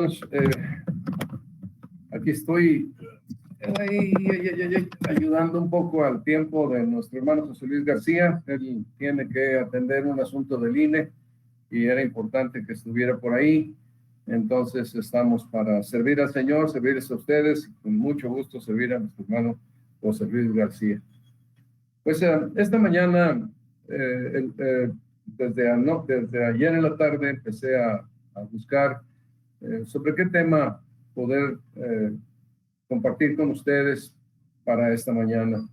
Eh, Aquí estoy ayudando un poco al tiempo de nuestro hermano José Luis García. Él tiene que atender un asunto del INE y era importante que estuviera por ahí. Entonces estamos para servir al Señor, servirles a ustedes y con mucho gusto servir a nuestro hermano José Luis García. Pues esta mañana, desde ayer en la tarde, empecé a buscar sobre qué tema poder compartir con ustedes para esta mañana.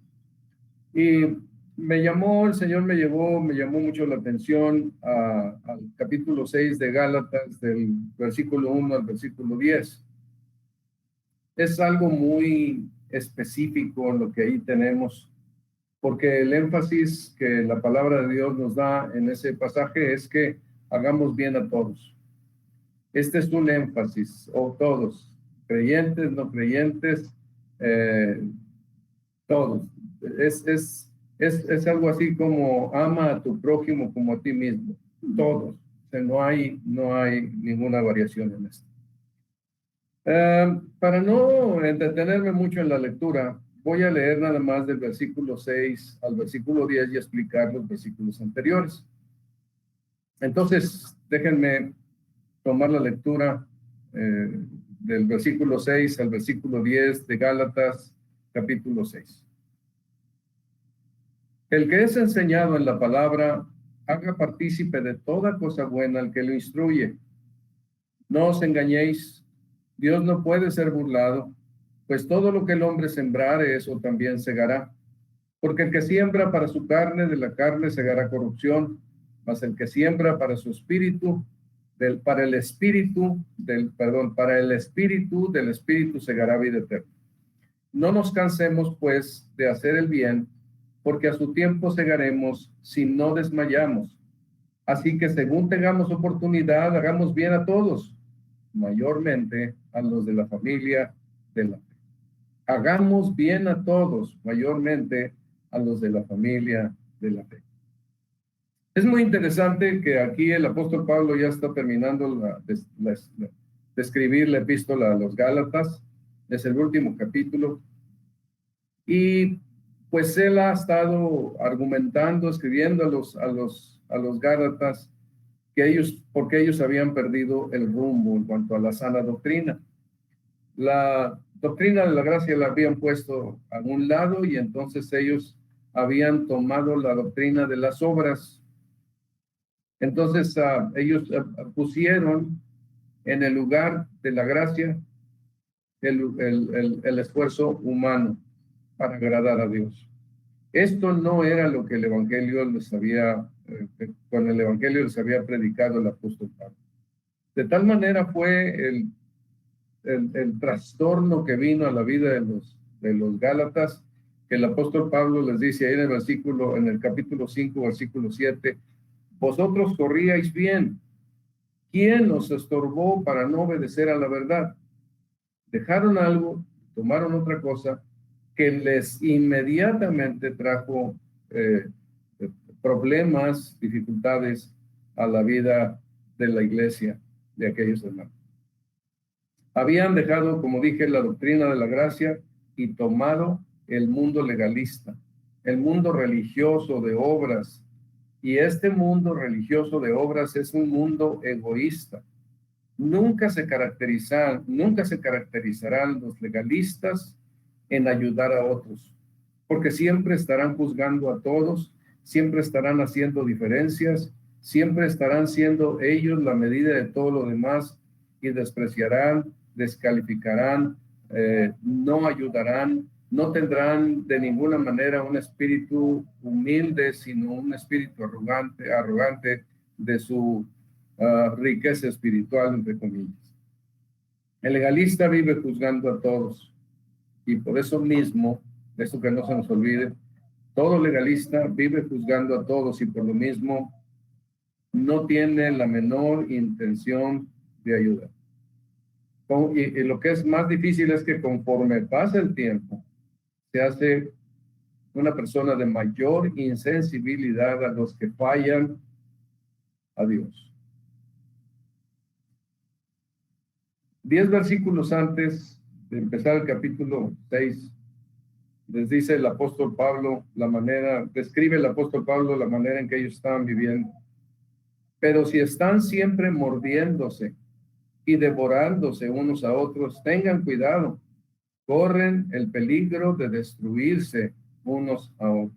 Y el Señor me llamó mucho la atención al capítulo 6 de Gálatas, del versículo 1 al versículo 10. Es algo muy específico lo que ahí tenemos, porque el énfasis que la palabra de Dios nos da en ese pasaje es que hagamos bien a todos. Este es un énfasis, o todos, creyentes, no creyentes, todos. Es algo así como ama a tu prójimo como a ti mismo, todos. O sea, no hay ninguna variación en esto. Para no entretenerme mucho en la lectura, voy a leer nada más del versículo 6 al versículo 10 y explicar los versículos anteriores. Entonces, déjenme tomar la lectura del versículo 6 al versículo 10 de Gálatas, capítulo 6. El que es enseñado en la palabra, haga partícipe de toda cosa buena al que lo instruye. No os engañéis, Dios no puede ser burlado, pues todo lo que el hombre sembrare, eso también segará. Porque el que siembra para su carne, de la carne segará corrupción, mas el que siembra para su espíritu, para el espíritu, del espíritu segará vida eterna. No nos cansemos, pues, de hacer el bien, porque a su tiempo segaremos si no desmayamos. Así que según tengamos oportunidad, hagamos bien a todos, mayormente a los de la familia de la fe. Hagamos bien a todos, mayormente a los de la familia de la fe. Es muy interesante que aquí el apóstol Pablo ya está terminando de escribir la epístola a los Gálatas. Es el último capítulo. Y pues él ha estado argumentando, escribiendo a los Gálatas porque ellos habían perdido el rumbo en cuanto a la sana doctrina. La doctrina de la gracia la habían puesto a un lado y entonces ellos habían tomado la doctrina de las obras. Entonces ellos pusieron en el lugar de la gracia el esfuerzo humano para agradar a Dios. Esto no era lo que el Evangelio con el Evangelio les había predicado el apóstol Pablo. De tal manera fue el trastorno que vino a la vida de los Gálatas, que el apóstol Pablo les dice ahí en el capítulo 5, versículo 7, vosotros corríais bien. ¿Quién os estorbó para no obedecer a la verdad? Dejaron algo, tomaron otra cosa que les inmediatamente trajo problemas, dificultades a la vida de la iglesia de aquellos hermanos. Habían dejado, como dije, la doctrina de la gracia y tomado el mundo legalista, el mundo religioso de obras. Y este mundo religioso de obras es un mundo egoísta. Nunca se caracterizarán los legalistas en ayudar a otros, porque siempre estarán juzgando a todos, siempre estarán haciendo diferencias, siempre estarán siendo ellos la medida de todo lo demás y despreciarán, descalificarán, no ayudarán, no tendrán de ninguna manera un espíritu humilde, sino un espíritu arrogante de su riqueza espiritual, entre comillas. El legalista vive juzgando a todos y por eso mismo, esto que no se nos olvide, todo legalista vive juzgando a todos y por lo mismo no tiene la menor intención de ayudar. Y lo que es más difícil es que conforme pasa el tiempo, se hace una persona de mayor insensibilidad a los que fallan a Dios. 10 versículos antes de empezar el capítulo 6, les dice el apóstol Pablo describe el apóstol Pablo la manera en que ellos estaban viviendo. Pero si están siempre mordiéndose y devorándose unos a otros, tengan cuidado, corren el peligro de destruirse unos a otros.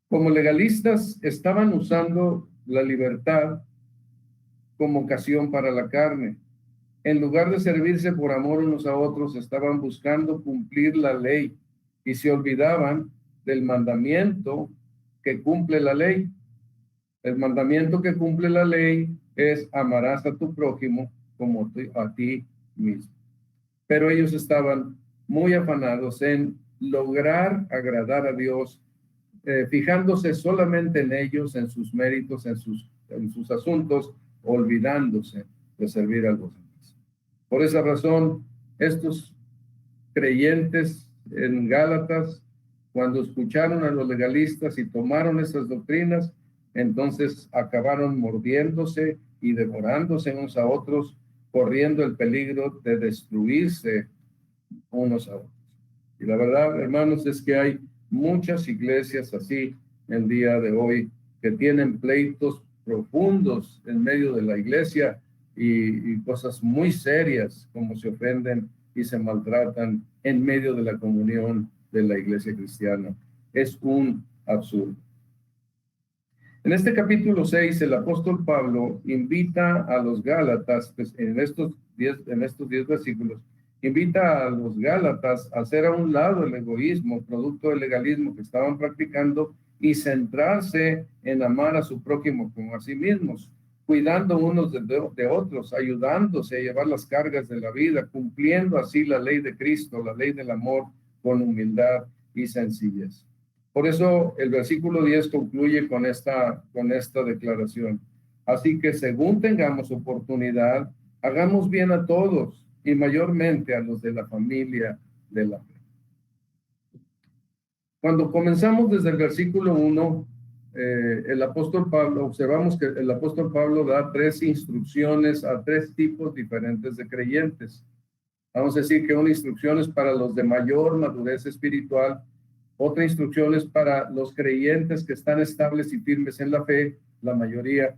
Como legalistas, estaban usando la libertad como ocasión para la carne. En lugar de servirse por amor unos a otros, estaban buscando cumplir la ley y se olvidaban del mandamiento que cumple la ley. El mandamiento que cumple la ley es: amarás a tu prójimo como a ti mismo. Pero ellos estaban muy afanados en lograr agradar a Dios, fijándose solamente en ellos, en sus méritos, en sus asuntos, olvidándose de servir a los demás. Por esa razón, estos creyentes en Gálatas, cuando escucharon a los legalistas y tomaron esas doctrinas, entonces acabaron mordiéndose y devorándose unos a otros, corriendo el peligro de destruirse unos a otros. Y la verdad, hermanos, es que hay muchas iglesias así el día de hoy que tienen pleitos profundos en medio de la iglesia y cosas muy serias, como se ofenden y se maltratan en medio de la comunión de la iglesia cristiana. Es un absurdo. En este capítulo 6, el apóstol Pablo invita a los Gálatas, pues en estos 10 versículos, invita a los Gálatas a hacer a un lado el egoísmo, producto del legalismo que estaban practicando, y centrarse en amar a su prójimo como a sí mismos, cuidando unos de otros, ayudándose a llevar las cargas de la vida, cumpliendo así la ley de Cristo, la ley del amor, con humildad y sencillez. Por eso el versículo 10 concluye con esta declaración. Así que según tengamos oportunidad, hagamos bien a todos y mayormente a los de la familia de la fe. Cuando comenzamos desde el versículo 1, el apóstol Pablo, observamos que el apóstol Pablo da 3 instrucciones a 3 tipos diferentes de creyentes. Vamos a decir que una instrucción es para los de mayor madurez espiritual, otra instrucción es para los creyentes que están estables y firmes en la fe, la mayoría,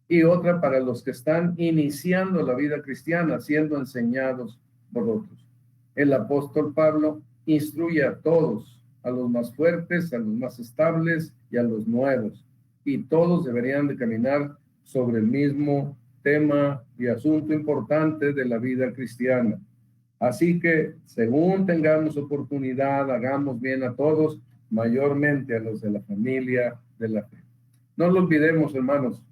y otra para los que están iniciando la vida cristiana, siendo enseñados por otros. El apóstol Pablo instruye a todos, a los más fuertes, a los más estables y a los nuevos, y todos deberían de caminar sobre el mismo tema y asunto importante de la vida cristiana. Así que, según tengamos oportunidad, hagamos bien a todos, mayormente a los de la familia de la fe. No lo olvidemos, hermanos.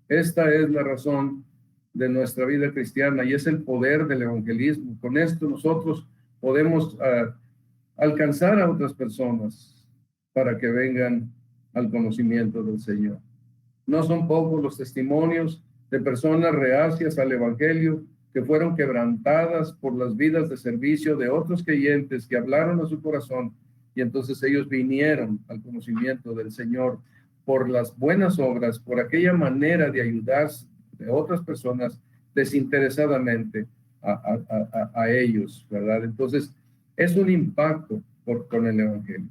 Esta es la razón de nuestra vida cristiana y es el poder del evangelismo. Con esto nosotros podemos alcanzar a otras personas para que vengan al conocimiento del Señor. No son pocos los testimonios de personas reacias al evangelio que fueron quebrantadas por las vidas de servicio de otros creyentes que hablaron a su corazón, y entonces ellos vinieron al conocimiento del Señor por las buenas obras, por aquella manera de ayudar de otras personas desinteresadamente a ellos, ¿verdad? Entonces, es un impacto con el evangelio.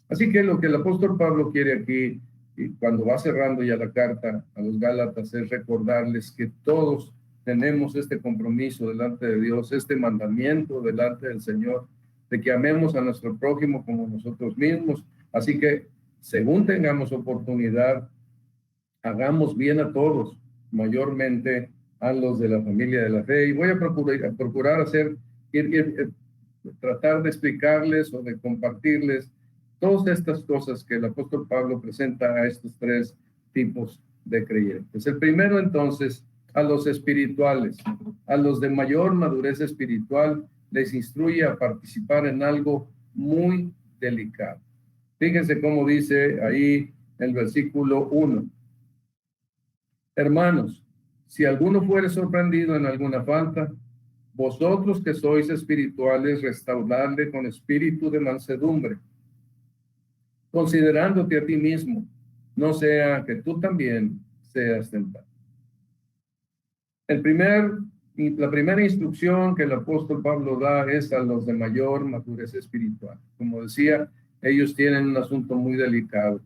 Así que lo que el apóstol Pablo quiere aquí, y cuando va cerrando ya la carta a los Gálatas, es recordarles que todos tenemos este compromiso delante de Dios, este mandamiento delante del Señor, de que amemos a nuestro prójimo como nosotros mismos. Así que, según tengamos oportunidad, hagamos bien a todos, mayormente a los de la familia de la fe. Y voy a procurar tratar de explicarles o de compartirles todas estas cosas que el apóstol Pablo presenta a estos 3 tipos de creyentes. El primero, entonces, a los espirituales, a los de mayor madurez espiritual, les instruye a participar en algo muy delicado. Fíjense cómo dice ahí el versículo 1. Hermanos, si alguno fuere sorprendido en alguna falta, vosotros que sois espirituales, restauradle con espíritu de mansedumbre, considerándote a ti mismo, no sea que tú también seas tentado. El primer y la primera instrucción que el apóstol Pablo da es a los de mayor madurez espiritual. Como decía, ellos tienen un asunto muy delicado.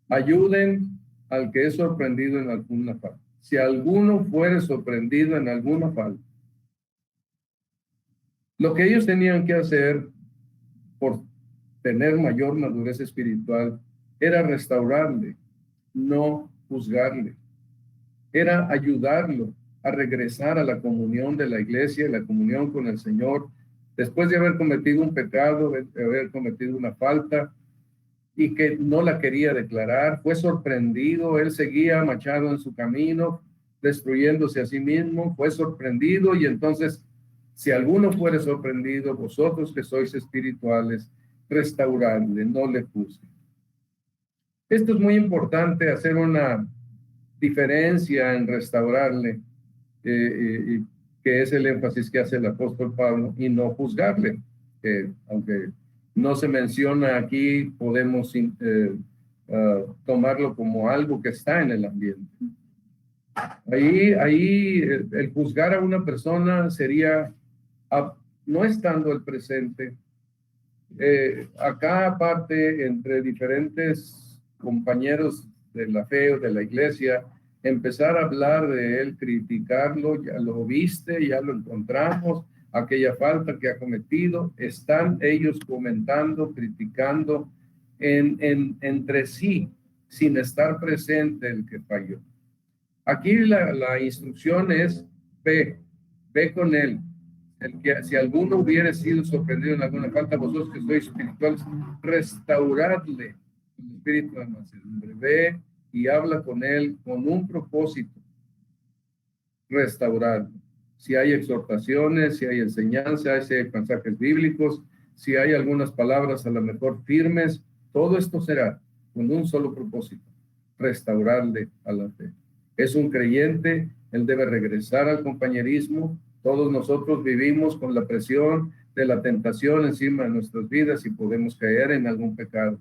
Ayuden al que es sorprendido en alguna falta. Si alguno fuere sorprendido en alguna falta, lo que ellos tenían que hacer por tener mayor madurez espiritual era restaurarle, no juzgarle. Era ayudarlo a regresar a la comunión de la iglesia, la comunión con el Señor, después de haber cometido un pecado, de haber cometido una falta y que no la quería declarar. Fue sorprendido, él seguía machado en su camino, destruyéndose a sí mismo, fue sorprendido y entonces, si alguno fuere sorprendido, vosotros que sois espirituales, restauradle, no le juzguen. Esto es muy importante, hacer una diferencia en restaurarle, que es el énfasis que hace el apóstol Pablo, y no juzgarle. Aunque no se menciona aquí, podemos tomarlo como algo que está en el ambiente. Ahí el juzgar a una persona sería, no estando el presente. Acá aparte, entre diferentes compañeros de la fe o de la iglesia, empezar a hablar de él, criticarlo, ya lo viste, ya lo encontramos, aquella falta que ha cometido, están ellos comentando, criticando entre sí, sin estar presente el que falló. Aquí la instrucción es, ve con él. El que, si alguno hubiera sido sorprendido en alguna falta, vosotros que sois espirituales, restauradle el espíritu de mansedumbre. Ve y habla con él con un propósito, restaurarlo. Si hay exhortaciones, si hay enseñanza, si hay mensajes bíblicos, si hay algunas palabras a lo mejor firmes, todo esto será con un solo propósito, restaurarle a la fe. Es un creyente, él debe regresar al compañerismo. Todos nosotros vivimos con la presión de la tentación encima de nuestras vidas y podemos caer en algún pecado.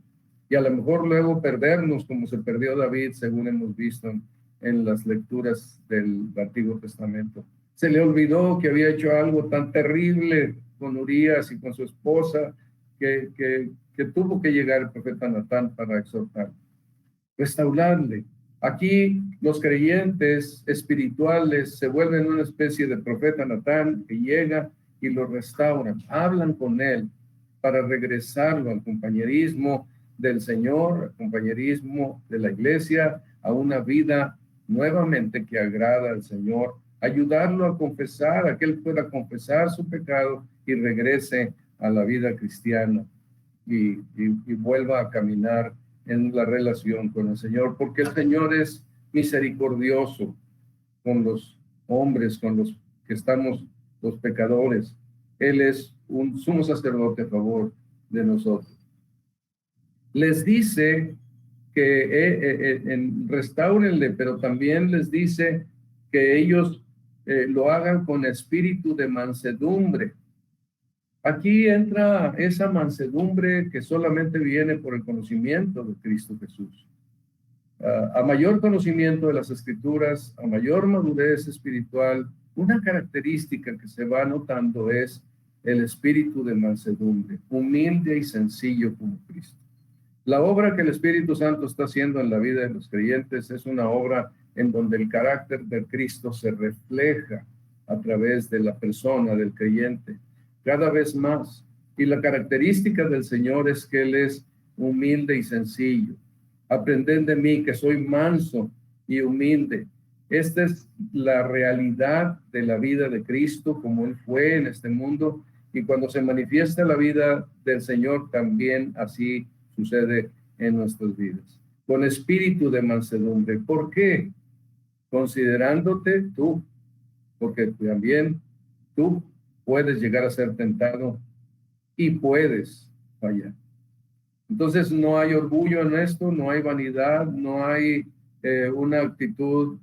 Y a lo mejor luego perdernos como se perdió David, según hemos visto en las lecturas del Antiguo Testamento. Se le olvidó que había hecho algo tan terrible con Urías y con su esposa que tuvo que llegar el profeta Natán para exhortar, restaurarle. Aquí los creyentes espirituales se vuelven una especie de profeta Natán que llega y lo restauran, hablan con él para regresarlo al compañerismo del Señor, al compañerismo de la iglesia, a una vida nuevamente que agrada al Señor, ayudarlo a confesar, a que él pueda confesar su pecado y regrese a la vida cristiana y vuelva a caminar en la relación con el Señor, porque el Señor es misericordioso con los hombres, con los que estamos, los pecadores. Él es un sumo sacerdote a favor de nosotros. Les dice que restáurenle, pero también les dice que ellos lo hagan con espíritu de mansedumbre. Aquí entra esa mansedumbre que solamente viene por el conocimiento de Cristo Jesús. A mayor conocimiento de las Escrituras, a mayor madurez espiritual, una característica que se va notando es el espíritu de mansedumbre, humilde y sencillo como Cristo. La obra que el Espíritu Santo está haciendo en la vida de los creyentes es una obra en donde el carácter de Cristo se refleja a través de la persona del creyente cada vez más. Y la característica del Señor es que Él es humilde y sencillo. Aprended de mí que soy manso y humilde. Esta es la realidad de la vida de Cristo, como Él fue en este mundo. Y cuando se manifiesta la vida del Señor, también así sucede en nuestras vidas. Con espíritu de mansedumbre. ¿Por qué? Considerándote tú, porque también tú puedes llegar a ser tentado y puedes fallar. Entonces no hay orgullo en esto, no hay vanidad, no hay una actitud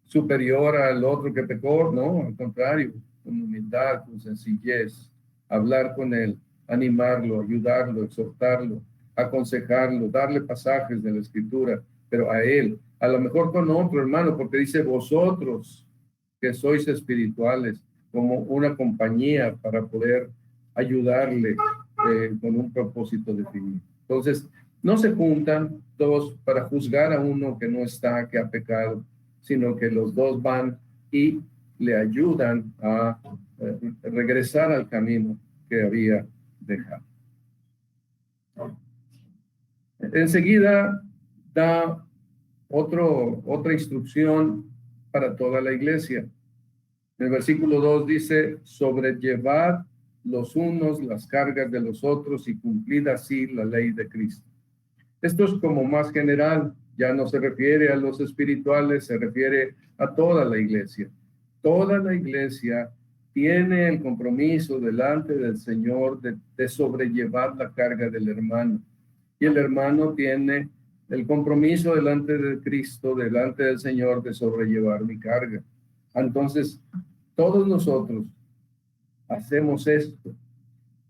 superior al otro que pecó, no, al contrario, con humildad, con sencillez, hablar con él, animarlo, ayudarlo, exhortarlo, aconsejarlo, darle pasajes de la Escritura, pero a él, a lo mejor con otro hermano, porque dice vosotros que sois espirituales, como una compañía para poder ayudarle con un propósito definido. Entonces, no se juntan dos para juzgar a uno que no está, que ha pecado, sino que los dos van y le ayudan a regresar al camino que había dejado. Enseguida da otra instrucción para toda la iglesia. En el versículo 2 dice, sobrellevad los unos las cargas de los otros y cumplid así la ley de Cristo. Esto es como más general, ya no se refiere a los espirituales, se refiere a toda la iglesia. Toda la iglesia tiene el compromiso delante del Señor de sobrellevar la carga del hermano. Y el hermano tiene el compromiso delante de Cristo, delante del Señor, de sobrellevar mi carga. Entonces, todos nosotros hacemos esto.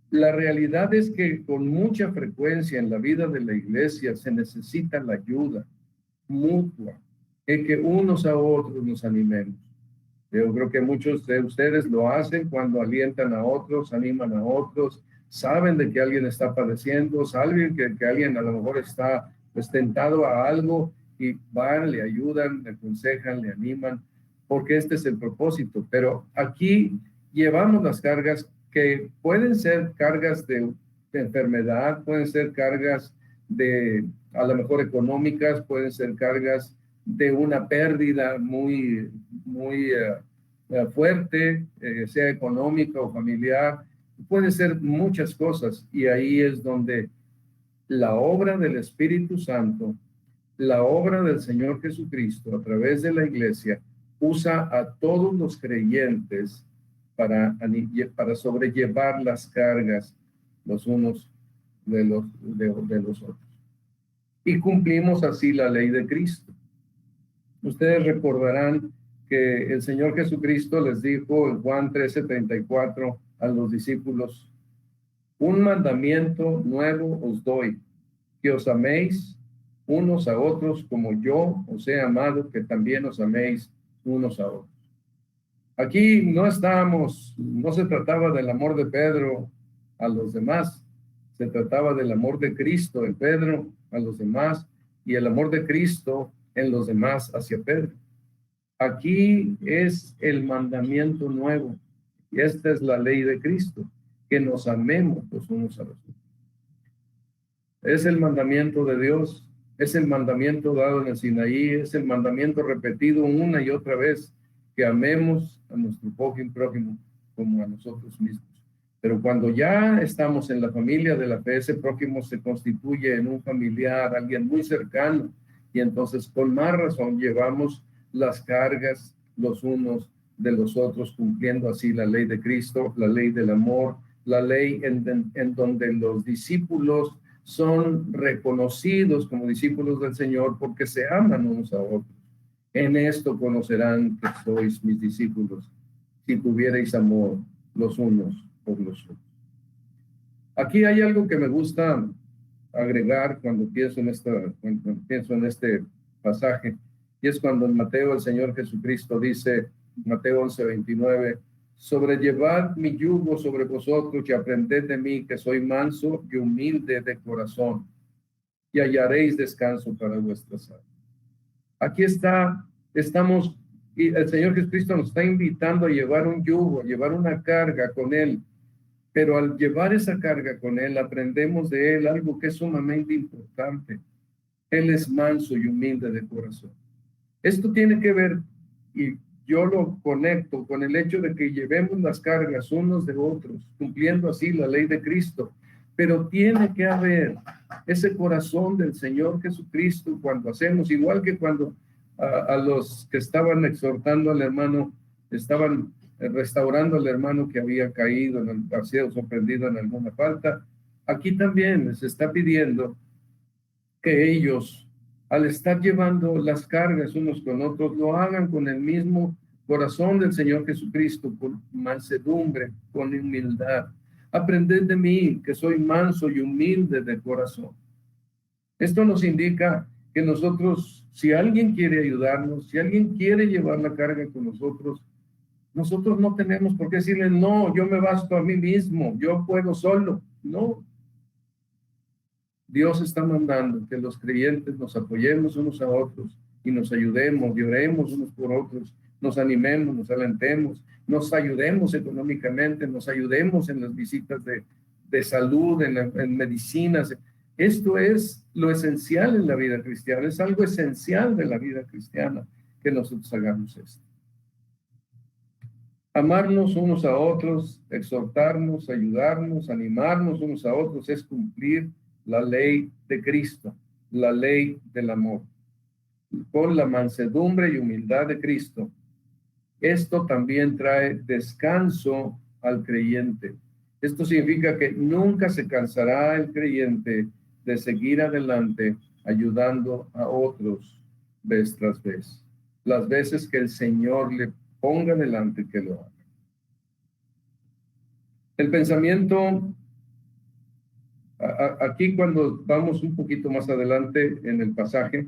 La realidad es que con mucha frecuencia en la vida de la iglesia se necesita la ayuda mutua, en que unos a otros nos animemos. Yo creo que muchos de ustedes lo hacen cuando alientan a otros, animan a otros, saben de que alguien está padeciendo, saben que alguien a lo mejor está tentado a algo y van, le ayudan, le aconsejan, le animan, porque este es el propósito. Pero aquí llevamos las cargas que pueden ser cargas de enfermedad, pueden ser cargas a lo mejor económicas, pueden ser cargas de una pérdida muy fuerte, sea económica o familiar, puede ser muchas cosas, y ahí es donde la obra del Espíritu Santo, la obra del Señor Jesucristo a través de la iglesia, usa a todos los creyentes para sobrellevar las cargas los unos de los otros. Y cumplimos así la ley de Cristo. Ustedes recordarán que el Señor Jesucristo les dijo en Juan 13:34 a los discípulos, un mandamiento nuevo os doy, que os améis unos a otros como yo os he amado, que también os améis unos a otros. Aquí no se trataba del amor de Pedro a los demás, se trataba del amor de Cristo en Pedro a los demás y el amor de Cristo en los demás hacia Pedro. Aquí es el mandamiento nuevo y esta es la ley de Cristo, que nos amemos los unos a los otros. Es el mandamiento de Dios, es el mandamiento dado en el Sinaí, es el mandamiento repetido una y otra vez, que amemos a nuestro prójimo como a nosotros mismos. Pero cuando ya estamos en la familia de la fe, ese prójimo se constituye en un familiar, alguien muy cercano, y entonces con más razón llevamos las cargas los unos de los otros, cumpliendo así la ley de Cristo, la ley del amor, la ley en donde los discípulos son reconocidos como discípulos del Señor porque se aman unos a otros. En esto conocerán que sois mis discípulos, si tuvierais amor los unos por los otros. Aquí hay algo que me gusta agregar cuando pienso en este pasaje, y es cuando en Mateo el Señor Jesucristo dice, Mateo 11:29, sobrellevad mi yugo sobre vosotros y aprended de mí, que soy manso y humilde de corazón, y hallaréis descanso para vuestras almas. Aquí estamos, y el Señor Jesucristo nos está invitando a llevar un yugo, a llevar una carga con Él, pero al llevar esa carga con Él, aprendemos de Él algo que es sumamente importante. Él es manso y humilde de corazón. Esto tiene que ver, y yo lo conecto con el hecho de que llevemos las cargas unos de otros, cumpliendo así la ley de Cristo, pero tiene que haber ese corazón del Señor Jesucristo cuando hacemos, igual que cuando a los que estaban exhortando al hermano, estaban restaurando al hermano que había caído, había sido sorprendido en alguna falta. Aquí también les está pidiendo que ellos, al estar llevando las cargas unos con otros, lo hagan con el mismo corazón del Señor Jesucristo, con mansedumbre, con humildad. Aprended de mí, que soy manso y humilde de corazón. Esto nos indica que nosotros, si alguien quiere ayudarnos, si alguien quiere llevar la carga con nosotros, Nosotros no tenemos por qué decirle, no, yo me basto a mí mismo, yo puedo solo. No. Dios está mandando que los creyentes nos apoyemos unos a otros y nos ayudemos, y oremos unos por otros, nos animemos, nos alentemos, nos ayudemos económicamente, nos ayudemos en las visitas de salud, en medicinas. Esto es lo esencial en la vida cristiana, es algo esencial de la vida cristiana que nosotros hagamos esto. Amarnos unos a otros, exhortarnos, ayudarnos, animarnos unos a otros, es cumplir la ley de Cristo, la ley del amor, con la mansedumbre y humildad de Cristo. Esto también trae descanso al creyente. Esto significa que nunca se cansará el creyente de seguir adelante ayudando a otros vez tras vez, las veces que el Señor le ponga delante que lo haga. El pensamiento, aquí cuando vamos un poquito más adelante en el pasaje,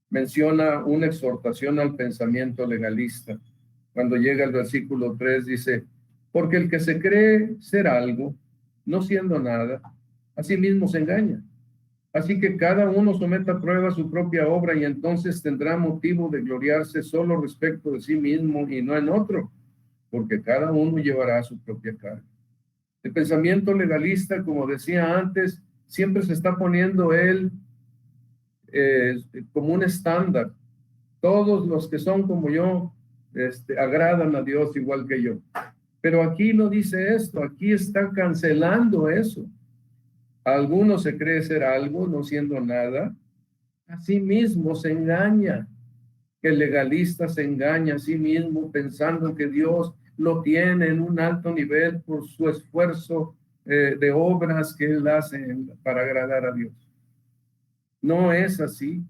menciona una exhortación al pensamiento legalista. Cuando llega el versículo 3 dice, porque el que se cree ser algo, no siendo nada, a sí mismo se engaña. Así que cada uno someta a prueba su propia obra y entonces tendrá motivo de gloriarse solo respecto de sí mismo y no en otro, porque cada uno llevará su propia carga. El pensamiento legalista, como decía antes, siempre se está poniendo él como un estándar. Todos los que son como yo agradan a Dios igual que yo. Pero aquí no dice esto, aquí está cancelando eso. Algunos se cree ser algo, no siendo nada. A sí mismo se engaña. El legalista se engaña a sí mismo pensando que Dios lo tiene en un alto nivel por su esfuerzo de obras que él hace para agradar a Dios. No es así.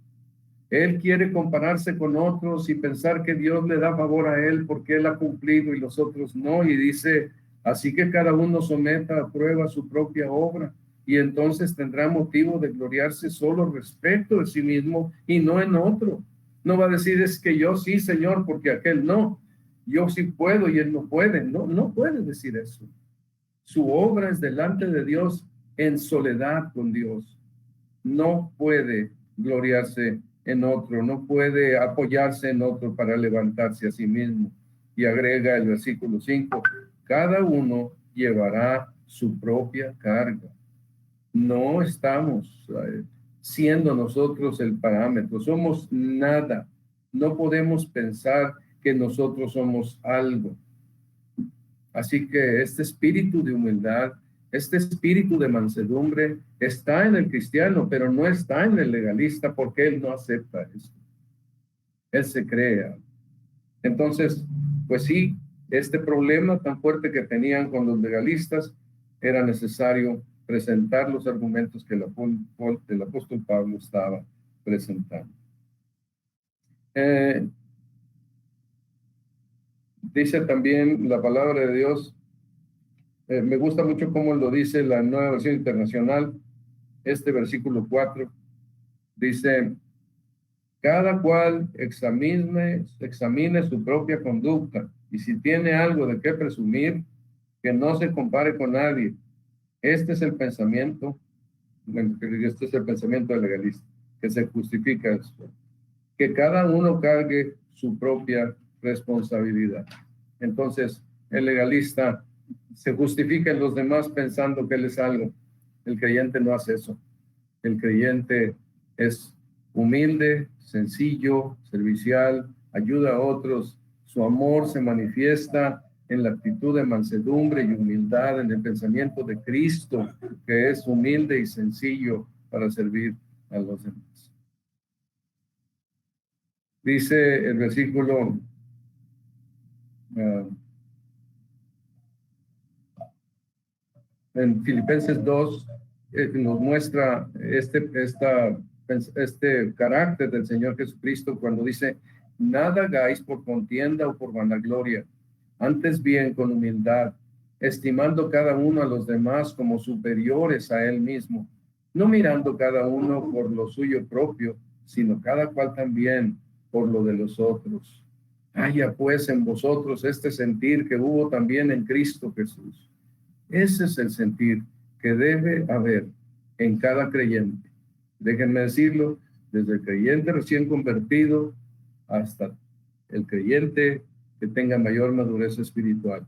Él quiere compararse con otros y pensar que Dios le da favor a él porque él ha cumplido y los otros no. Y dice, así que cada uno someta a prueba su propia obra y entonces tendrá motivo de gloriarse solo respecto de sí mismo y no en otro. No va a decir, es que yo sí, Señor, porque aquel no. Yo sí puedo y él no puede. No, no puede decir eso. Su obra es delante de Dios en soledad con Dios. No puede gloriarse en otro, no puede apoyarse en otro para levantarse a sí mismo. Y agrega el versículo 5, cada uno llevará su propia carga. No estamos siendo nosotros el parámetro, somos nada. No podemos pensar que nosotros somos algo. Así que este espíritu de humildad, este espíritu de mansedumbre está en el cristiano, pero no está en el legalista porque él no acepta esto. Él se crea. Entonces, pues sí, este problema tan fuerte que tenían con los legalistas, era necesario presentar los argumentos que el apóstol Pablo estaba presentando. Dice también la palabra de Dios, me gusta mucho cómo lo dice la Nueva Versión Internacional, este versículo 4, dice, cada cual examine su propia conducta y si tiene algo de qué presumir, que no se compare con nadie. Este es el pensamiento, este es el pensamiento del legalista, que se justifica esto. Que cada uno cargue su propia responsabilidad. Entonces, el legalista se justifica en los demás pensando que él es algo. El creyente no hace eso. El creyente es humilde, sencillo, servicial, ayuda a otros. Su amor se manifiesta en la actitud de mansedumbre y humildad, en el pensamiento de Cristo, que es humilde y sencillo para servir a los demás. Dice el versículo en Filipenses 2, nos muestra este carácter del Señor Jesucristo cuando dice, nada hagáis por contienda o por vanagloria, antes bien con humildad, estimando cada uno a los demás como superiores a él mismo, no mirando cada uno por lo suyo propio, sino cada cual también por lo de los otros. Haya pues en vosotros este sentir que hubo también en Cristo Jesús. Ese es el sentir que debe haber en cada creyente. Déjenme decirlo, desde el creyente recién convertido hasta el creyente que tenga mayor madurez espiritual.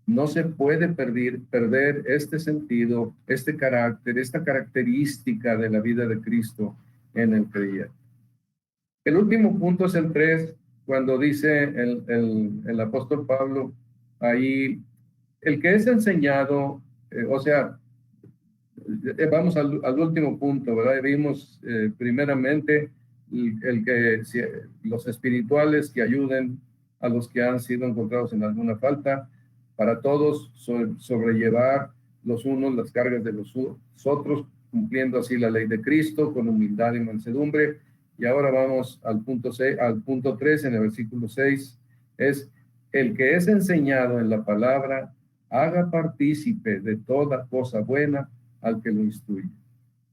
No se puede perder este sentido, este carácter, esta característica de la vida de Cristo en el creyente. El último punto es el 3, cuando dice el apóstol Pablo ahí, el que es enseñado, vamos al último punto, ¿verdad? Vimos primeramente los espirituales que ayuden a los que han sido encontrados en alguna falta, para todos sobrellevar los unos las cargas de los otros, cumpliendo así la ley de Cristo con humildad y mansedumbre. Y ahora vamos al punto 3 en el versículo 6, es el que es enseñado en la palabra, haga partícipe de toda cosa buena al que lo instruye.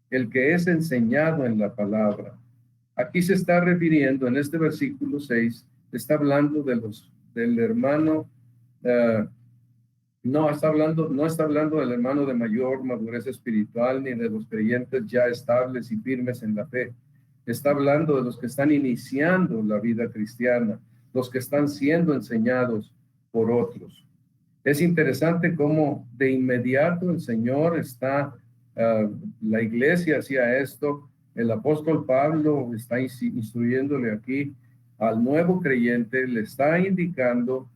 El que es enseñado en la palabra. Aquí se está refiriendo, en este versículo 6, está hablando del hermano, no está hablando del hermano de mayor madurez espiritual, ni de los creyentes ya estables y firmes en la fe. Está hablando de los que están iniciando la vida cristiana, los que están siendo enseñados por otros. Es interesante cómo de inmediato el Señor está, la iglesia hacía esto, el apóstol Pablo está instruyéndole aquí al nuevo creyente, le está indicando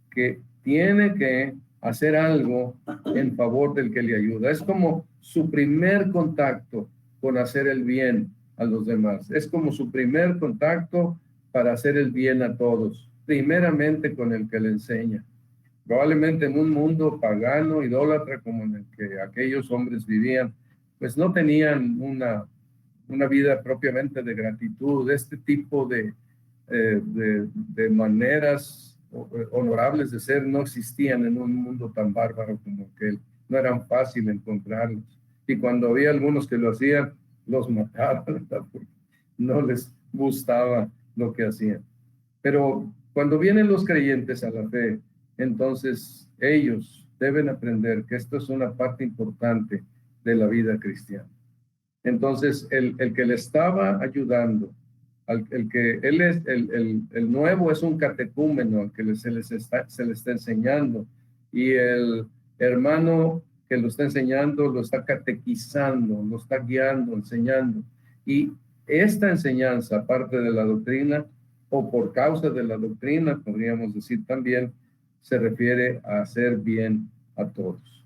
que tiene que hacer algo en favor del que le ayuda. Es como su primer contacto con hacer el bien a los demás. Es como su primer contacto para hacer el bien a todos, primeramente con el que le enseña. Probablemente en un mundo pagano, idólatra, como en el que aquellos hombres vivían, pues no tenían una vida propiamente de gratitud. Este tipo de maneras honorables de ser no existían en un mundo tan bárbaro como aquel. No eran fácil encontrarlos. Y cuando había algunos que lo hacían, los mataban, ¿verdad? Porque no les gustaba lo que hacían. Pero cuando vienen los creyentes a la fe, entonces ellos deben aprender que esto es una parte importante de la vida cristiana. Entonces, el que le estaba ayudando, el nuevo es un catecúmeno, al que se le está enseñando, y el hermano que lo está enseñando lo está catequizando, lo está guiando, enseñando. Y esta enseñanza, aparte de la doctrina, o por causa de la doctrina, podríamos decir también, se refiere a hacer bien a todos.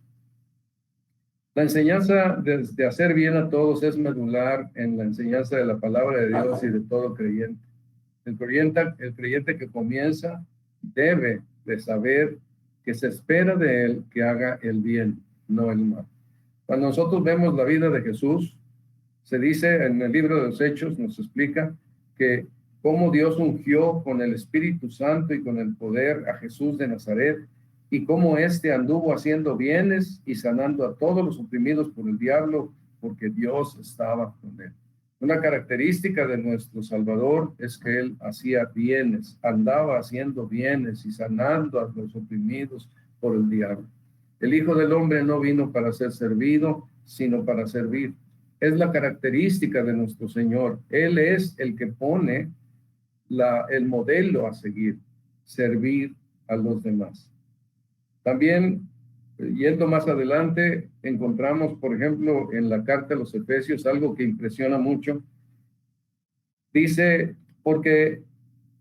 La enseñanza de hacer bien a todos es medular en la enseñanza de la palabra de Dios y de todo creyente. El creyente que comienza debe de saber que se espera de él que haga el bien, no el mal. Cuando nosotros vemos la vida de Jesús, se dice en el libro de los Hechos, nos explica que cómo Dios ungió con el Espíritu Santo y con el poder a Jesús de Nazaret, y cómo éste anduvo haciendo bienes y sanando a todos los oprimidos por el diablo, porque Dios estaba con él. Una característica de nuestro Salvador es que él hacía bienes, andaba haciendo bienes y sanando a los oprimidos por el diablo. El Hijo del Hombre no vino para ser servido, sino para servir. Es la característica de nuestro Señor. Él es el que pone el modelo a seguir, servir a los demás. También, yendo más adelante, encontramos, por ejemplo, en la carta a los Efesios, algo que impresiona mucho. Dice, porque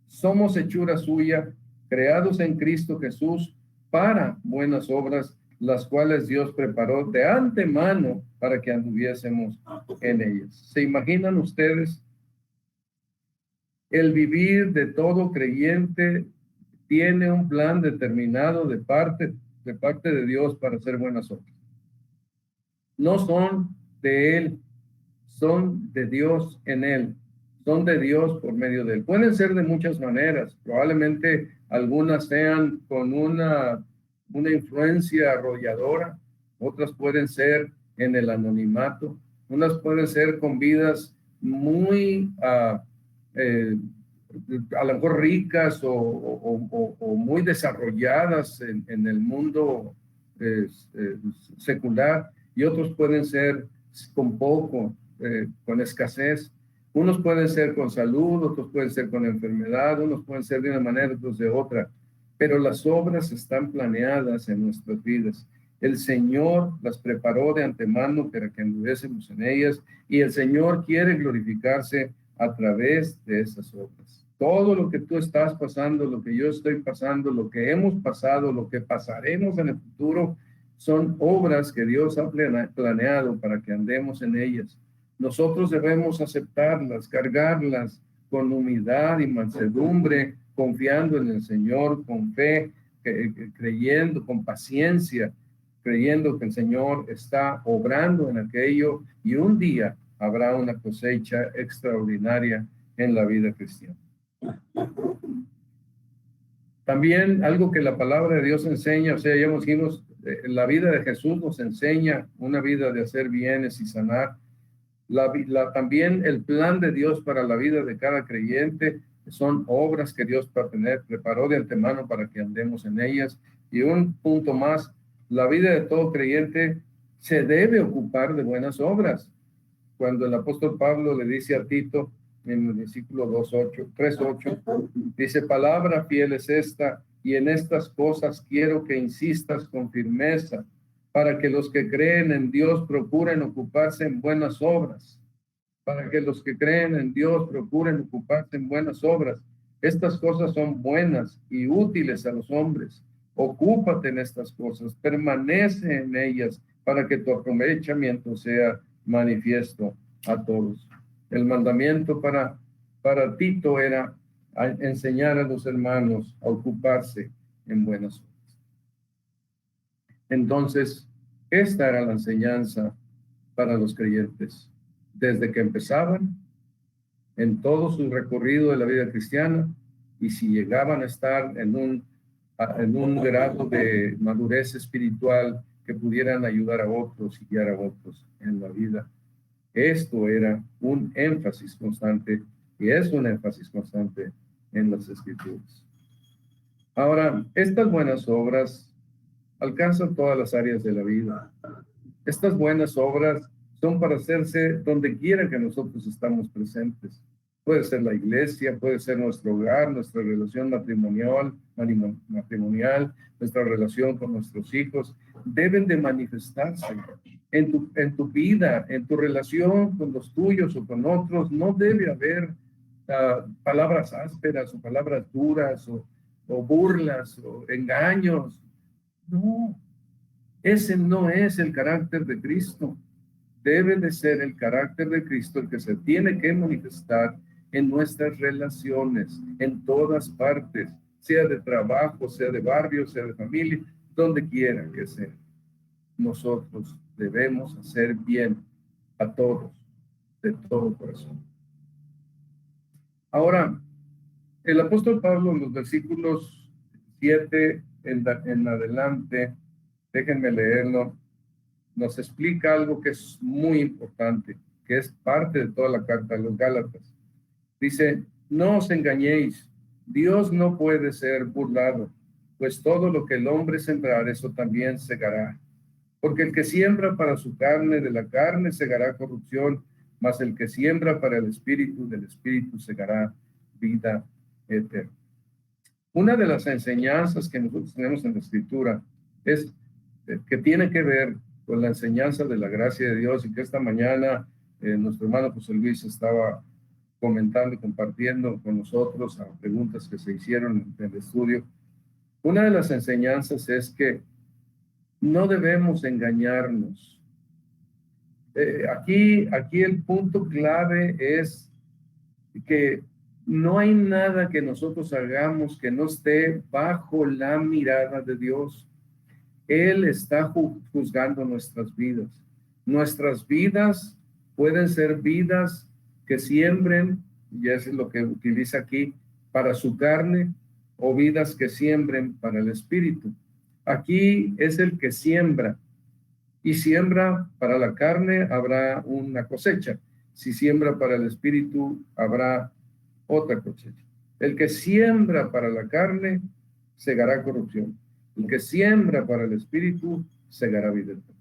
somos hechura suya, creados en Cristo Jesús para buenas obras, las cuales Dios preparó de antemano para que anduviésemos en ellas. ¿Se imaginan ustedes? El vivir de todo creyente tiene un plan determinado de parte de Dios para hacer buenas obras. No son de Él, son de Dios en Él, son de Dios por medio de Él. Pueden ser de muchas maneras, probablemente algunas sean con una influencia arrolladora, otras pueden ser en el anonimato, unas pueden ser con vidas muy a lo mejor ricas o muy desarrolladas en el mundo secular, y otros pueden ser con poco, con escasez. Unos pueden ser con salud, otros pueden ser con enfermedad, unos pueden ser de una manera, otros de otra, pero las obras están planeadas en nuestras vidas. El Señor las preparó de antemano para que anduviésemos en ellas, y el Señor quiere glorificarse a través de esas obras. Todo lo que tú estás pasando, lo que yo estoy pasando, lo que hemos pasado, lo que pasaremos en el futuro, son obras que Dios ha planeado para que andemos en ellas. Nosotros debemos aceptarlas, cargarlas con humildad y mansedumbre, confiando en el Señor, con fe, creyendo, con paciencia, creyendo que el Señor está obrando en aquello, y un día habrá una cosecha extraordinaria en la vida cristiana. También algo que la palabra de Dios enseña, o sea, ya dijimos, la vida de Jesús nos enseña una vida de hacer bienes y sanar. También el plan de Dios para la vida de cada creyente son obras que Dios preparó de antemano para que andemos en ellas. Y un punto más, la vida de todo creyente se debe ocupar de buenas obras. Cuando el apóstol Pablo le dice a Tito, en el versículo 3:8, dice: palabra fiel es esta, y en estas cosas quiero que insistas con firmeza, para que los que creen en Dios procuren ocuparse en buenas obras. Para que los que creen en Dios procuren ocuparse en buenas obras. Estas cosas son buenas y útiles a los hombres. Ocúpate en estas cosas, permanece en ellas, para que tu aprovechamiento sea manifiesto a todos. El mandamiento para Tito era enseñar a los hermanos a ocuparse en buenas obras. Entonces, esta era la enseñanza para los creyentes, desde que empezaban, en todo su recorrido de la vida cristiana, y si llegaban a estar en un grado de madurez espiritual que pudieran ayudar a otros y guiar a otros en la vida. Esto era un énfasis constante, y es un énfasis constante en las Escrituras. Ahora, estas buenas obras alcanzan todas las áreas de la vida. Estas buenas obras son para hacerse donde quiera que nosotros estamos presentes. Puede ser la iglesia, puede ser nuestro hogar, nuestra relación matrimonial, nuestra relación con nuestros hijos. Deben de manifestarse en tu vida, en tu relación con los tuyos o con otros. No debe haber palabras ásperas o palabras duras o burlas o engaños. No, ese no es el carácter de Cristo. Debe de ser el carácter de Cristo el que se tiene que manifestar en nuestras relaciones, en todas partes, sea de trabajo, sea de barrio, sea de familia, donde quiera que sea. Nosotros debemos hacer bien a todos, de todo corazón. Ahora, el apóstol Pablo en los versículos 7 en adelante, déjenme leerlo, nos explica algo que es muy importante, que es parte de toda la carta de los Gálatas. Dice: no os engañéis, Dios no puede ser burlado, pues todo lo que el hombre sembrar, eso también segará. Porque el que siembra para su carne, de la carne segará corrupción, mas el que siembra para el espíritu, del espíritu segará vida eterna. Una de las enseñanzas que nosotros tenemos en la Escritura es que tiene que ver con la enseñanza de la gracia de Dios, y que esta mañana nuestro hermano José Luis estaba comentando y compartiendo con nosotros a preguntas que se hicieron en el estudio. Una de las enseñanzas es que no debemos engañarnos. Aquí el punto clave es que no hay nada que nosotros hagamos que no esté bajo la mirada de Dios. Él está juzgando nuestras vidas. Nuestras vidas pueden ser vidas que siembren, y eso es lo que utiliza aquí, para su carne, o vidas que siembren para el espíritu. Aquí es el que siembra, y siembra para la carne, habrá una cosecha. Si siembra para el espíritu, habrá otra cosecha. El que siembra para la carne, segará corrupción. El que siembra para el espíritu, segará vida eterna.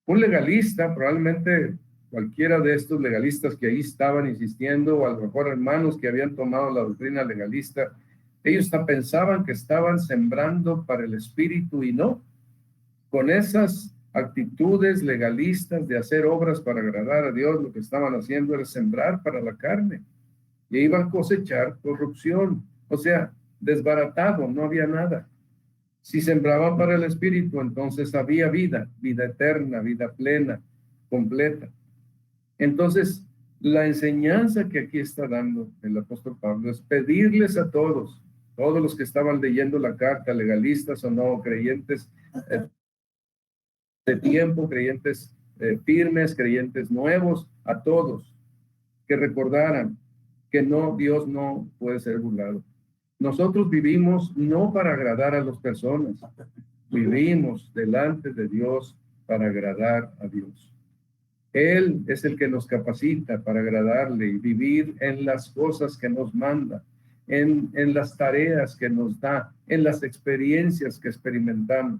Un legalista, probablemente cualquiera de estos legalistas que ahí estaban insistiendo, o a lo mejor hermanos que habían tomado la doctrina legalista, ellos pensaban que estaban sembrando para el espíritu y no. Con esas actitudes legalistas de hacer obras para agradar a Dios, lo que estaban haciendo era sembrar para la carne y iban a cosechar corrupción, o sea, desbaratado, no había nada. Si sembraban para el espíritu, entonces había vida, vida eterna, vida plena, completa. Entonces, la enseñanza que aquí está dando el apóstol Pablo es pedirles a todos los que estaban leyendo la carta, legalistas o no, creyentes de tiempo, creyentes firmes, creyentes nuevos, a todos, que recordaran que no, Dios no puede ser burlado. Nosotros vivimos no para agradar a las personas, vivimos delante de Dios para agradar a Dios. Él es el que nos capacita para agradarle y vivir en las cosas que nos manda, en las tareas que nos da, en las experiencias que experimentamos.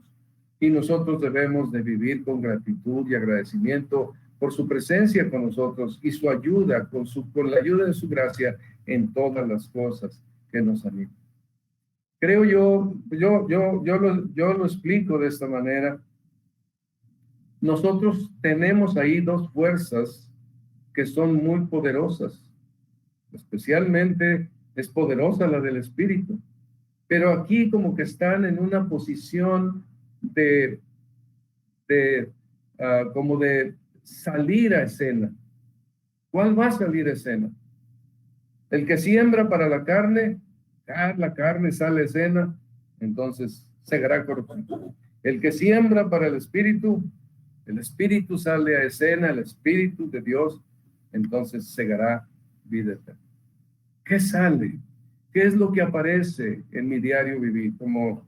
Y nosotros debemos de vivir con gratitud y agradecimiento por su presencia con nosotros y su ayuda, con la ayuda de su gracia en todas las cosas que nos animan. Creo yo lo explico de esta manera. Nosotros tenemos ahí dos fuerzas que son muy poderosas. Especialmente es poderosa la del espíritu. Pero aquí como que están en una posición como de salir a escena. ¿Cuál va a salir a escena? El que siembra para la carne sale a escena, entonces segará corrupción. El que siembra para el espíritu sale a escena, el espíritu de Dios, entonces segará vida eterna. ¿Qué sale? ¿Qué es lo que aparece en mi diario vivir? Como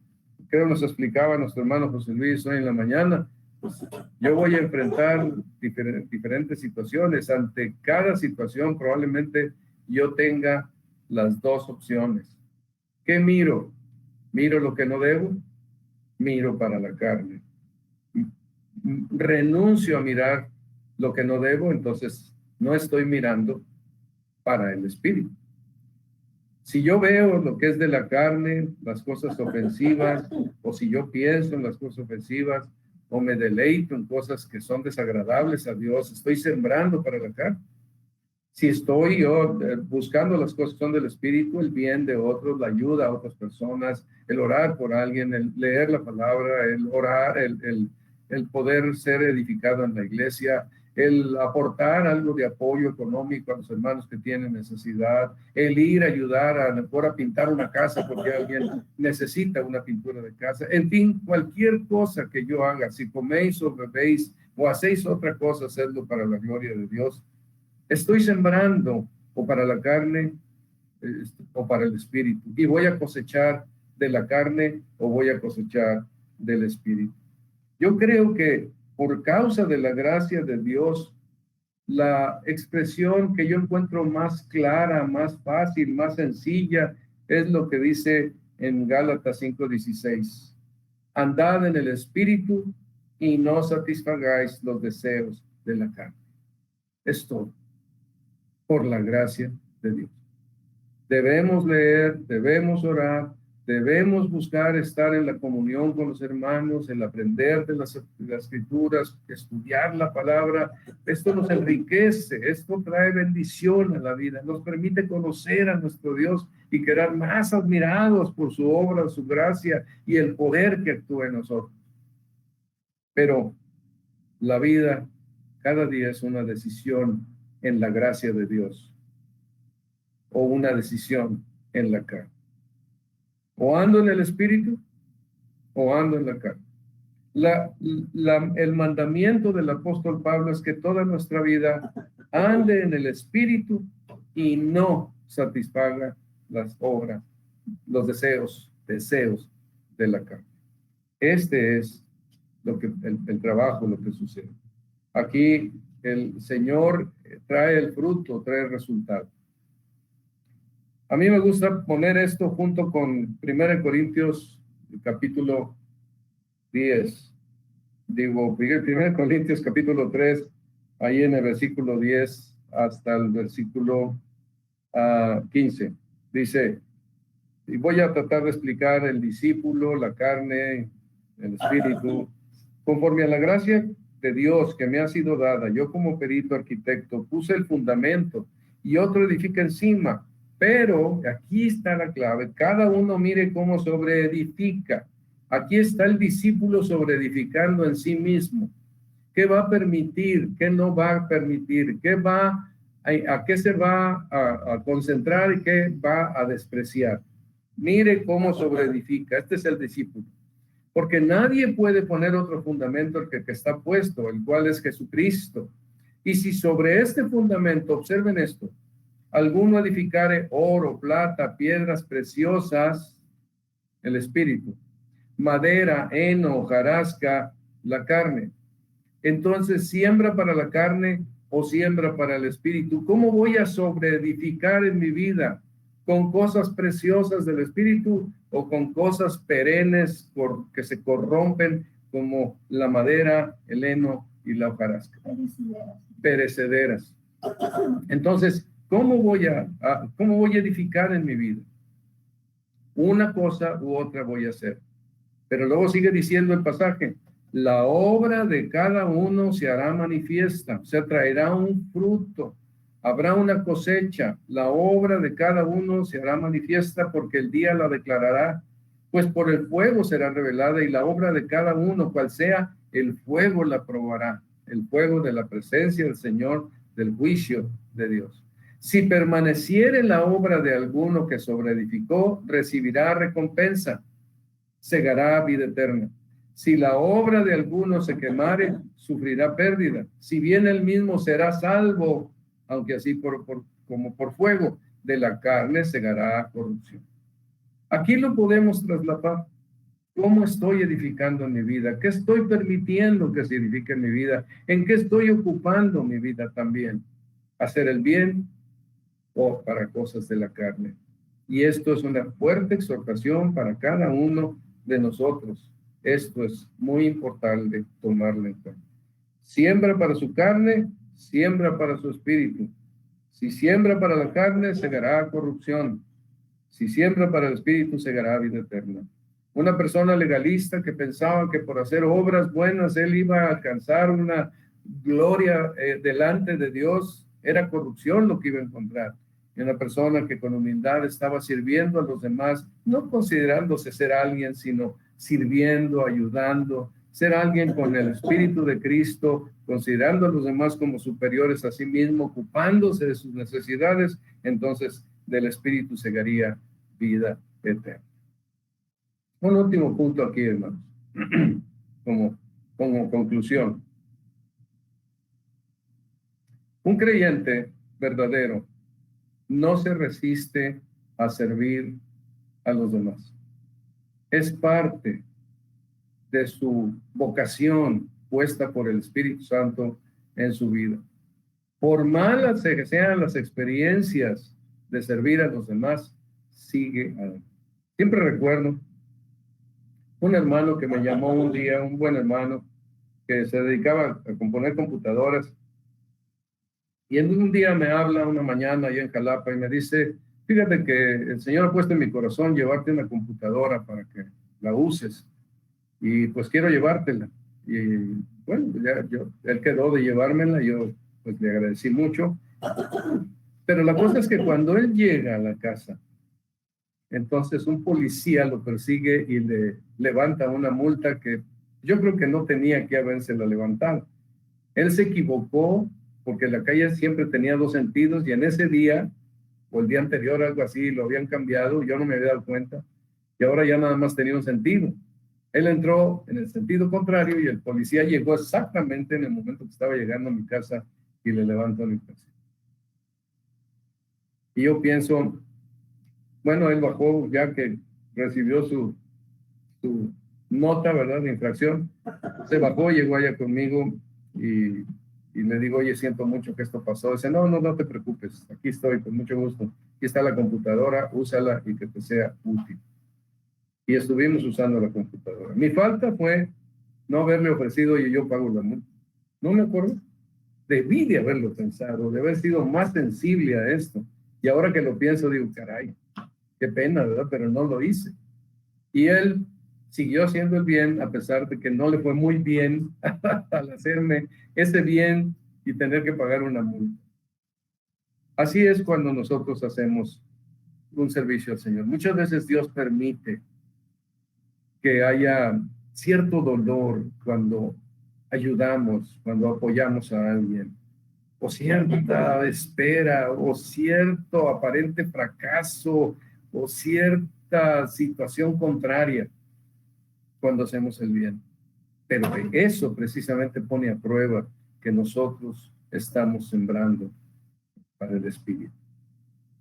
creo nos explicaba nuestro hermano José Luis hoy en la mañana, pues yo voy a enfrentar diferentes situaciones. Ante cada situación probablemente yo tenga las dos opciones. ¿Qué miro? ¿Miro lo que no debo? Miro para la carne. Renuncio a mirar lo que no debo, entonces no estoy mirando para el espíritu. Si yo veo lo que es de la carne, las cosas ofensivas, o si yo pienso en las cosas ofensivas, o me deleito en cosas que son desagradables a Dios, estoy sembrando para la carne. Si estoy yo buscando las cosas que son del espíritu, el bien de otros, la ayuda a otras personas, el orar por alguien, el leer la palabra, el orar, el poder ser edificado en la iglesia, el aportar algo de apoyo económico a los hermanos que tienen necesidad, el ir a ayudar a mejor a pintar una casa porque alguien necesita una pintura de casa. En fin, cualquier cosa que yo haga, si coméis o bebéis o hacéis otra cosa, hacedlo para la gloria de Dios. Estoy sembrando o para la carne o para el espíritu, y voy a cosechar de la carne o voy a cosechar del espíritu. Yo creo que por causa de la gracia de Dios, la expresión que yo encuentro más clara, más fácil, más sencilla, es lo que dice en Gálatas 5:16. Andad en el espíritu y no satisfagáis los deseos de la carne. Es todo por la gracia de Dios. Debemos leer, debemos orar, debemos buscar estar en la comunión con los hermanos, el aprender de las escrituras, estudiar la palabra. Esto nos enriquece, esto trae bendición a la vida, nos permite conocer a nuestro Dios y quedar más admirados por su obra, su gracia y el poder que actúa en nosotros. Pero la vida cada día es una decisión en la gracia de Dios, o una decisión en la carne. O ando en el espíritu o ando en la carne. El mandamiento del apóstol Pablo es que toda nuestra vida ande en el espíritu y no satisfaga las obras, los deseos de la carne. Este es lo que el trabajo, lo que sucede. Aquí el Señor trae el fruto, trae el resultado. A mí me gusta poner esto junto con 1 Corintios capítulo 10. Digo, 1 Corintios capítulo 3, ahí en el versículo 10 hasta el versículo 15. Dice, y voy a tratar de explicar el discípulo, la carne, el espíritu, conforme a la gracia de Dios que me ha sido dada. Yo como perito arquitecto puse el fundamento y otro edifica encima. Pero aquí está la clave. Cada uno mire cómo sobreedifica. Aquí está el discípulo sobreedificando en sí mismo. ¿Qué va a permitir? ¿Qué no va a permitir? ¿A qué se va a concentrar y qué va a despreciar? Mire cómo sobreedifica. Este es el discípulo. Porque nadie puede poner otro fundamento que está puesto, el cual es Jesucristo. Y si sobre este fundamento, observen esto, alguno edificare oro, plata, piedras preciosas, el espíritu, madera, heno, hojarasca, la carne. Entonces, ¿siembra para la carne o siembra para el espíritu? ¿Cómo voy a sobreedificar en mi vida? ¿Con cosas preciosas del espíritu o con cosas perennes que se corrompen como la madera, el heno y la hojarasca? Perecederas. Entonces, ¿cómo voy a edificar en mi vida? Una cosa u otra voy a hacer. Pero luego sigue diciendo el pasaje, la obra de cada uno se hará manifiesta, se traerá un fruto, habrá una cosecha, la obra de cada uno se hará manifiesta porque el día la declarará, pues por el fuego será revelada y la obra de cada uno, cual sea, el fuego la probará, el fuego de la presencia del Señor, del juicio de Dios. Si permaneciere la obra de alguno que sobreedificó, recibirá recompensa, segará vida eterna. Si la obra de alguno se quemare, sufrirá pérdida. Si bien él mismo será salvo, aunque así como por fuego, de la carne segará corrupción. Aquí lo podemos trasladar. ¿Cómo estoy edificando mi vida? ¿Qué estoy permitiendo que se edifique en mi vida? ¿En qué estoy ocupando mi vida también? ¿Hacer el bien o para cosas de la carne? Y esto es una fuerte exhortación para cada uno de nosotros. Esto es muy importante tomarlo en cuenta. Siembra para su carne, siembra para su espíritu. Si siembra para la carne, segará corrupción. Si siembra para el espíritu, segará vida eterna. Una persona legalista que pensaba que por hacer obras buenas él iba a alcanzar una gloria delante de Dios, era corrupción lo que iba a encontrar. Y una persona que con humildad estaba sirviendo a los demás, no considerándose ser alguien, sino sirviendo, ayudando, ser alguien con el Espíritu de Cristo, considerando a los demás como superiores a sí mismo, ocupándose de sus necesidades, entonces del Espíritu segaría vida eterna. Un último punto aquí, hermanos, como conclusión. Un creyente verdadero no se resiste a servir a los demás. Es parte de su vocación puesta por el Espíritu Santo en su vida. Por malas que sean las experiencias de servir a los demás, sigue adelante. Siempre recuerdo un hermano que me llamó un día, un buen hermano, que se dedicaba a componer computadoras. Y en un día me habla una mañana allá en Jalapa y me dice, fíjate que el Señor ha puesto en mi corazón llevarte una computadora para que la uses. Y pues quiero llevártela. Y bueno, él quedó de llevármela, yo pues le agradecí mucho. Pero la cosa es que cuando él llega a la casa, entonces un policía lo persigue y le levanta una multa que yo creo que no tenía que habérsela levantado. Él se equivocó porque la calle siempre tenía dos sentidos y en ese día o el día anterior algo así lo habían cambiado, yo no me había dado cuenta y ahora ya nada más tenía un sentido. Él entró en el sentido contrario y el policía llegó exactamente en el momento que estaba llegando a mi casa y le levantó mi casa. Y yo pienso, bueno, él bajó ya que recibió su nota, ¿verdad?, de infracción. Se bajó, llegó allá conmigo y le digo, oye, siento mucho que esto pasó. Dice, no te preocupes, aquí estoy, con mucho gusto. aquí está la computadora, úsala y que te sea útil. Y estuvimos usando la computadora. Mi falta fue no haberle ofrecido, oye, yo pago la multa. No me acuerdo. Debí de haberlo pensado, de haber sido más sensible a esto. Y ahora que lo pienso, digo, caray, qué pena, ¿verdad? Pero no lo hice. Y él siguió haciendo el bien, a pesar de que no le fue muy bien al hacerme ese bien y tener que pagar una multa. Así es cuando nosotros hacemos un servicio al Señor. Muchas veces Dios permite que haya cierto dolor cuando ayudamos, cuando apoyamos a alguien, o cierta espera, o cierto aparente fracaso, o cierta situación contraria cuando hacemos el bien. Pero eso precisamente pone a prueba que nosotros estamos sembrando para el Espíritu.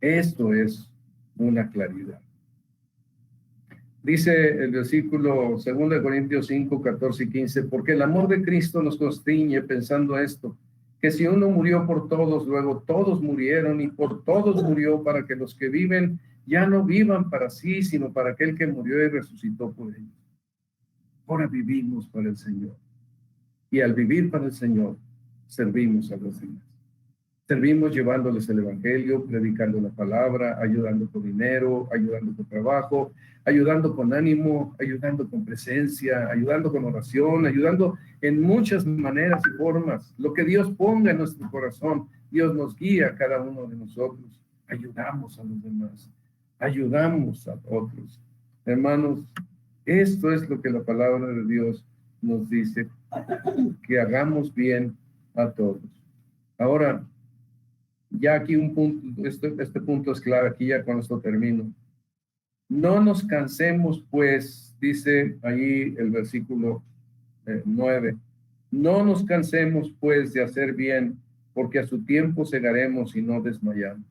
Esto es una claridad. Dice el versículo 2 Corintios 5, 14 y 15, porque el amor de Cristo nos constriñe pensando esto, que si uno murió por todos, luego todos murieron, y por todos murió para que los que viven ya no vivan para sí, sino para aquel que murió y resucitó por ellos. Ahora vivimos para el Señor. Y al vivir para el Señor, servimos a los demás. Servimos llevándoles el Evangelio, predicando la palabra, ayudando con dinero, ayudando con trabajo, ayudando con ánimo, ayudando con presencia, ayudando con oración, ayudando en muchas maneras y formas. Lo que Dios ponga en nuestro corazón, Dios nos guía a cada uno de nosotros. Ayudamos a los demás, ayudamos a otros. Hermanos, esto es lo que la palabra de Dios nos dice, que hagamos bien a todos. Ahora, ya aquí un punto, este punto es clave, aquí ya con esto termino. No nos cansemos, pues, dice ahí el versículo 9, no nos cansemos, pues, de hacer bien, porque a su tiempo segaremos y no desmayamos.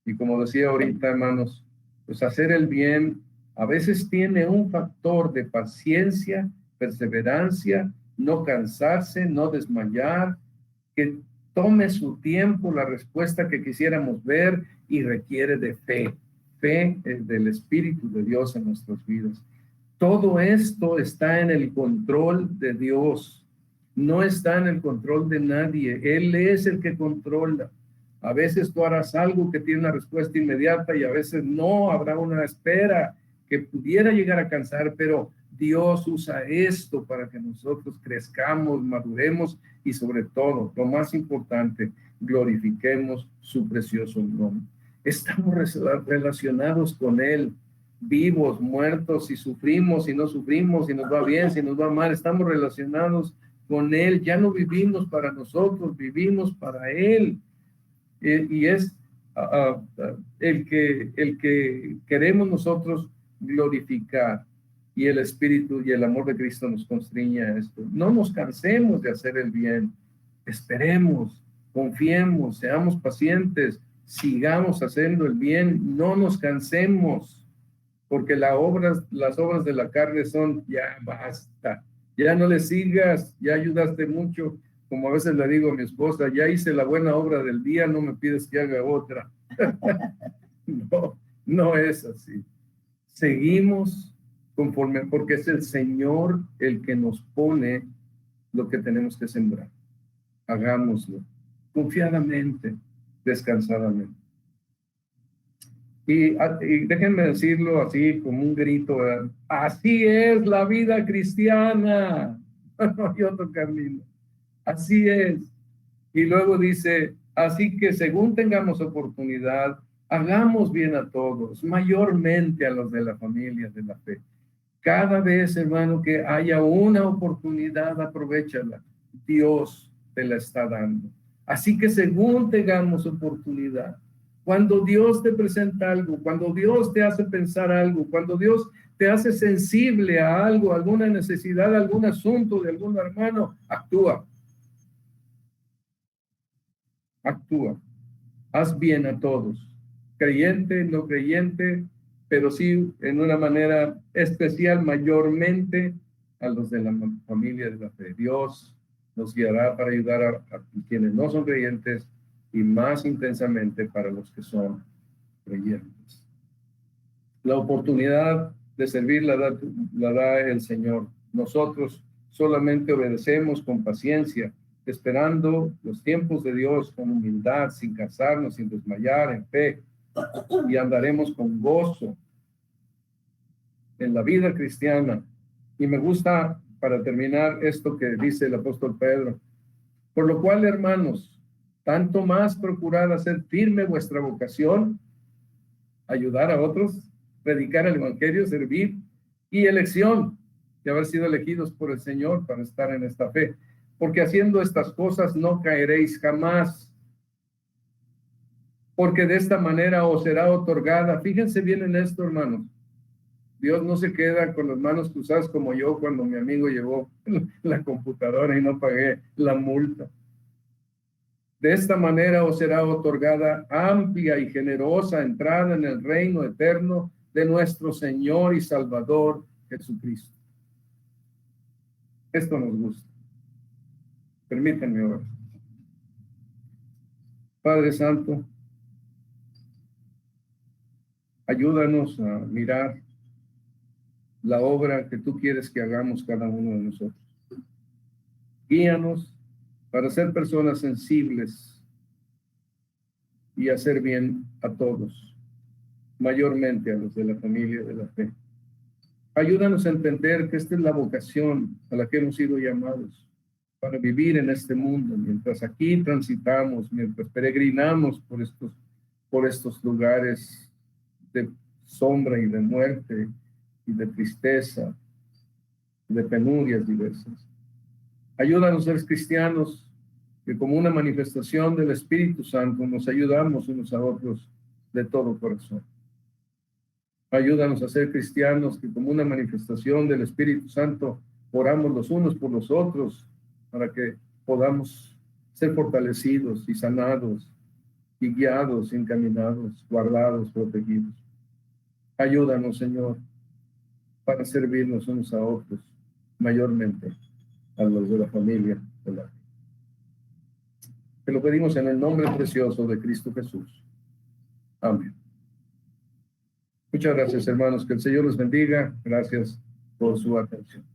Y como decía ahorita, hermanos, pues hacer el bien a veces tiene un factor de paciencia, perseverancia, no cansarse, no desmayar, que tome su tiempo la respuesta que quisiéramos ver y requiere de fe del Espíritu de Dios en nuestras vidas. Todo esto está en el control de Dios, no está en el control de nadie. Él es el que controla. A veces tú harás algo que tiene una respuesta inmediata y a veces no, habrá una espera que pudiera llegar a cansar, pero Dios usa esto para que nosotros crezcamos, maduremos y sobre todo, lo más importante, glorifiquemos su precioso nombre. Estamos relacionados con Él, vivos, muertos, si sufrimos, si no sufrimos, si nos va bien, si nos va mal, estamos relacionados con Él. Ya no vivimos para nosotros, vivimos para Él. Y es el que queremos nosotros glorificar, y el Espíritu y el amor de Cristo nos constriñe a esto. No nos cansemos de hacer el bien, esperemos, confiemos, seamos pacientes, sigamos haciendo el bien, no nos cansemos, porque las obras de la carne son, ya basta, ya no le sigas, ya ayudaste mucho. Como a veces le digo a mi esposa, ya hice la buena obra del día, no me pides que haga otra. No, no es así. Seguimos conforme, porque es el Señor el que nos pone lo que tenemos que sembrar. Hagámoslo confiadamente, descansadamente. Y déjenme decirlo así como un grito, ¿verdad? Así es la vida cristiana. No hay otro camino. Así es. Y luego dice, así que según tengamos oportunidad, hagamos bien a todos, mayormente a los de la familia de la fe. Cada vez, hermano, que haya una oportunidad, aprovéchala. Dios te la está dando. Así que según tengamos oportunidad, cuando Dios te presenta algo, cuando Dios te hace pensar algo, cuando Dios te hace sensible a algo, alguna necesidad, algún asunto de algún hermano, actúa. Actúa. Haz bien a todos, creyente, no creyente, pero sí en una manera especial, mayormente a los de la familia de la fe. Dios nos guiará para ayudar a quienes no son creyentes y más intensamente para los que son creyentes. La oportunidad de servir la da el Señor. Nosotros solamente obedecemos con paciencia, esperando los tiempos de Dios con humildad, sin cansarnos, sin desmayar, en fe, y andaremos con gozo en la vida cristiana. Y me gusta, para terminar, esto que dice el apóstol Pedro: por lo cual, hermanos, tanto más procurad hacer firme vuestra vocación, ayudar a otros, predicar el evangelio, servir, y elección, de haber sido elegidos por el Señor para estar en esta fe, porque haciendo estas cosas no caeréis jamás, porque de esta manera os será otorgada. Fíjense bien en esto, hermanos. Dios no se queda con las manos cruzadas como yo cuando mi amigo llevó la computadora y no pagué la multa. De esta manera os será otorgada amplia y generosa entrada en el reino eterno de nuestro Señor y Salvador Jesucristo. Esto nos gusta. Permítanme orar. Padre Santo, ayúdanos a mirar la obra que tú quieres que hagamos cada uno de nosotros. Guíanos para ser personas sensibles y hacer bien a todos, mayormente a los de la familia de la fe. Ayúdanos a entender que esta es la vocación a la que hemos sido llamados, para vivir en este mundo, mientras aquí transitamos, mientras peregrinamos por estos lugares de sombra y de muerte y de tristeza, de penurias diversas. Ayúdanos a ser cristianos que, como una manifestación del Espíritu Santo, nos ayudamos unos a otros de todo corazón. Ayúdanos a ser cristianos que, como una manifestación del Espíritu Santo, oramos los unos por los otros para que podamos ser fortalecidos y sanados y guiados, encaminados, guardados, protegidos. Ayúdanos, Señor, para servirnos unos a otros, mayormente a los de la familia de la fe. Te lo pedimos en el nombre precioso de Cristo Jesús. Amén. Muchas gracias, hermanos. Que el Señor los bendiga. Gracias por su atención.